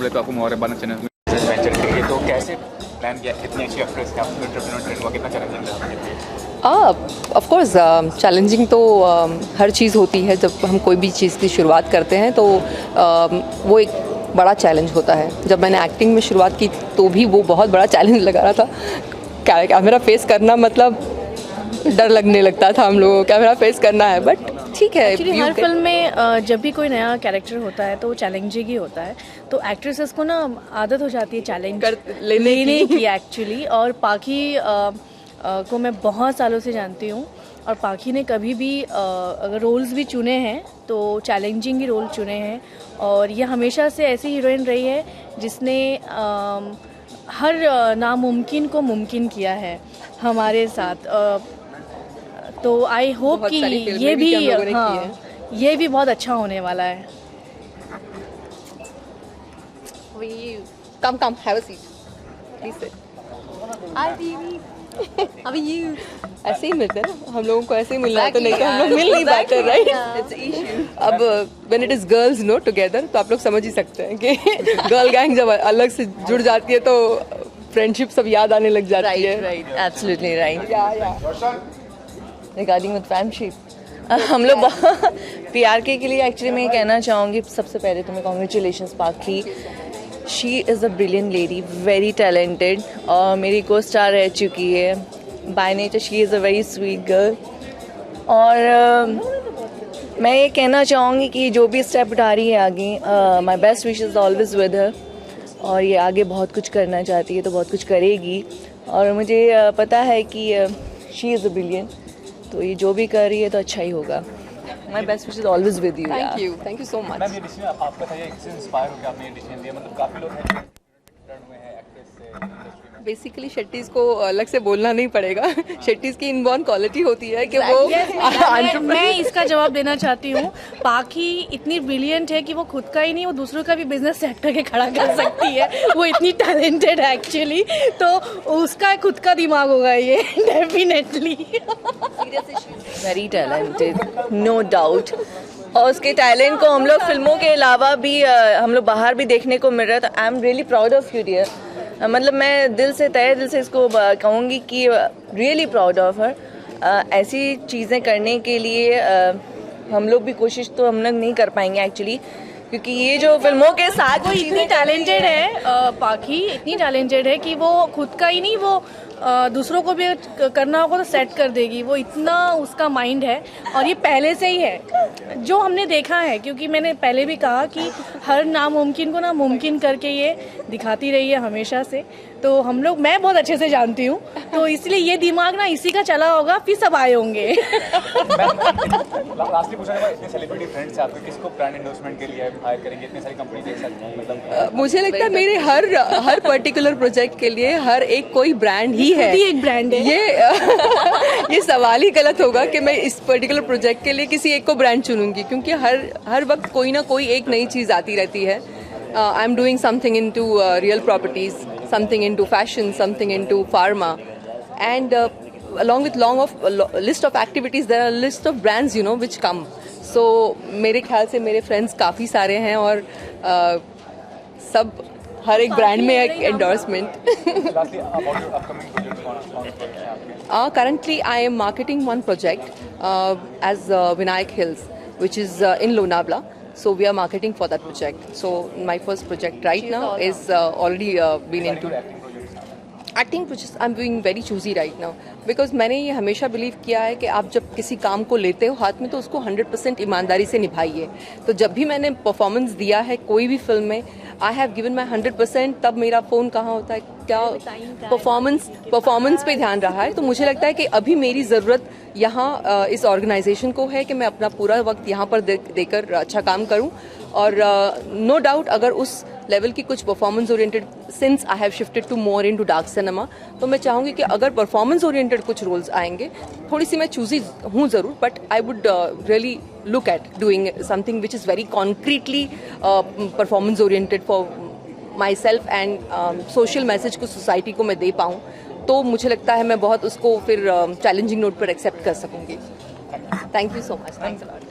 तो आपको मोहर बनना चाहिए वेंचर के लिए, तो कैसे प्लान किया? इतनी अच्छी एक्ट्रेस है, आपको एंटरप्रेन्योर ट्रेन हुआ, कितना चैलेंजिंग था? ऑफ कोर्स चैलेंजिंग तो हर चीज़ होती है। जब हम कोई भी चीज़ की शुरुआत करते हैं तो वो एक बड़ा चैलेंज होता है। जब मैंने एक्टिंग में शुरुआत की तो भी वो बहुत बड़ा चैलेंज लगा रहा था। कैमरा फेस करना मतलब डर लगने लगता था हम लोगों को, कैमरा फेस करना है, बट ठीक है। एक्चुअली हर फिल्म में जब भी कोई नया कैरेक्टर होता है तो वो चैलेंजिंग ही होता है। तो एक्ट्रेसेस को ना आदत हो जाती है चैलेंज लेने की एक्चुअली। और पाखी को मैं बहुत सालों से जानती हूँ, और पाखी ने कभी भी अगर रोल्स भी चुने हैं तो चैलेंजिंग ही रोल चुने हैं। और ये हमेशा से ऐसी हीरोइन रही है जिसने हर नामुमकिन को मुमकिन किया है हमारे साथ। तो आई होप कि ये भी ये भी बहुत अच्छा होने वाला है। Come, have a seat. Please sit. Hi, baby. How are you? ऐसे ही मिलते हैं ना हम लोगों को, ऐसे ही मिलना है तो नहीं तो हम लोग मिल नहीं पाते, राइट? It's an issue. अब when it is girls no together तो आप लोग समझ ही सकते हैं कि गर्ल गैंग जब अलग से जुड़ जाती है तो फ्रेंडशिप सब याद आने लग जाती है। Right, absolutely right. Regarding with friendship, हम लोग PRK के लिए एक्चुअली मैं कहना चाहूँगी सबसे पहले तुम्हें कॉन्ग्रेचुलेशंस पाखी। She is a brilliant lady, very talented, और मेरी को स्टार रह चुकी है। By nature she is a very sweet girl. और मैं ये कहना चाहूँगी कि जो भी स्टेप उठा रही है आगे, my best wishes always with her. और ये आगे बहुत कुछ करना चाहती है तो बहुत कुछ करेगी, और मुझे पता है कि शी इज़ अ ब्रिलियंट, तो ये जो भी कर रही है तो अच्छा ही होगा। My best wishes always with you. Thank you so much. Ma'am ये डिसीजन आपका था, ये इससे इंस्पायर होकर आपने ये डिसीजन लिया? मतलब काफ़ी लोग हैं टर्न हुए हैं एक्ट्रेस से इंडस्ट्री में। बेसिकली शेट्टीज को अलग से बोलना नहीं पड़ेगा। शेट्टीज की इनबॉर्न क्वालिटी होती है कि वो मैं इसका जवाब देना चाहती हूँ। पाखी इतनी ब्रिलियंट है कि वो खुद का ही नहीं, वो दूसरों का भी बिजनेस सेट करके खड़ा कर सकती है। वो इतनी टैलेंटेड है एक्चुअली, तो उसका खुद का दिमाग होगा ये definitely. Very talented, no doubt. और उसके टैलेंट को हम लोग फिल्मों के अलावा भी हम लोग बाहर भी देखने को मिल रहा है, तो I am really proud of you dear. मतलब मैं दिल से तहे दिल से इसको कहूँगी कि रियली प्राउड ऑफ हर। ऐसी चीज़ें करने के लिए हम लोग भी कोशिश तो हम लोग नहीं कर पाएंगे एक्चुअली, क्योंकि ये जो फिल्मों के साथ वो इतनी टैलेंटेड है पाखी, इतनी टैलेंटेड है कि वो खुद का ही नहीं, वो दूसरों को भी करना होगा तो सेट कर देगी। वो इतना उसका माइंड है, और ये पहले से ही है जो हमने देखा है। क्योंकि मैंने पहले भी कहा कि हर नामुमकिन को ना मुमकिन करके ये दिखाती रही है हमेशा से। तो हम लोग, मैं बहुत अच्छे से जानती हूँ, तो इसलिए ये दिमाग ना इसी का चला होगा, फिर सब आए होंगे। लास्टली पूछना है, इतने सेलिब्रिटी फ्रेंड्स हैं आपके, किसको ब्रांड एंडोर्समेंट के लिए हायर करेंगे? इतनी सारी कंपनी देख सकते हैं, मतलब मुझे लगता है मेरे हर पर्टिकुलर प्रोजेक्ट के लिए हर एक कोई ब्रांड ही है, एक ब्रांड है। ये सवाल ही गलत होगा कि मैं इस पर्टिकुलर प्रोजेक्ट के लिए किसी एक को ब्रांड चुनूंगी, क्योंकि हर वक्त कोई ना कोई एक नई चीज़ आती रहती है। I am doing something into real properties, something into fashion, something into pharma, and along with list of activities, there are a list of brands, you know, which come. So मेरे ख्याल से मेरे फ्रेंड्स काफ़ी सारे हैं, और सब हर एक ब्रांड में एक endorsement. Lastly, about your upcoming projects, कौन projects हैं आपके? Currently, I am marketing one project as Vinayak Hills, which is in Lonavala. So we are marketing for that project. So my first project right now is already been into acting projects. I'm being very choosy right now because मैंने ये हमेशा believe किया है कि आप जब किसी काम को लेते हो हाथ में तो उसको 100% ईमानदारी से निभाइए. तो जब भी मैंने परफॉर्मेंस दिया है कोई भी फिल्म में, आई हैव गिवन माई 100%. तब मेरा फ़ोन कहाँ होता है, क्या परफॉर्मेंस पे ध्यान रहा है. तो मुझे लगता है कि अभी मेरी ज़रूरत यहाँ इस ऑर्गेनाइजेशन को है कि मैं अपना पूरा वक्त यहाँ पर देकर अच्छा काम करूँ. और नो डाउट अगर उस लेवल की कुछ performance oriented, since I have shifted to more into dark cinema, तो मैं चाहूँगी कि अगर परफॉर्मेंस ओरिएंटेड कुछ रोल्स आएंगे, थोड़ी सी मैं चूजी हूँ ज़रूर, but I would really look at doing something which is very concretely performance oriented for myself and social message को सोसाइटी को मैं दे पाऊँ. तो मुझे लगता है मैं बहुत उसको फिर चैलेंजिंग नोट पर एक्सेप्ट कर सकूँगी. Thank you so much. Thanks a lot.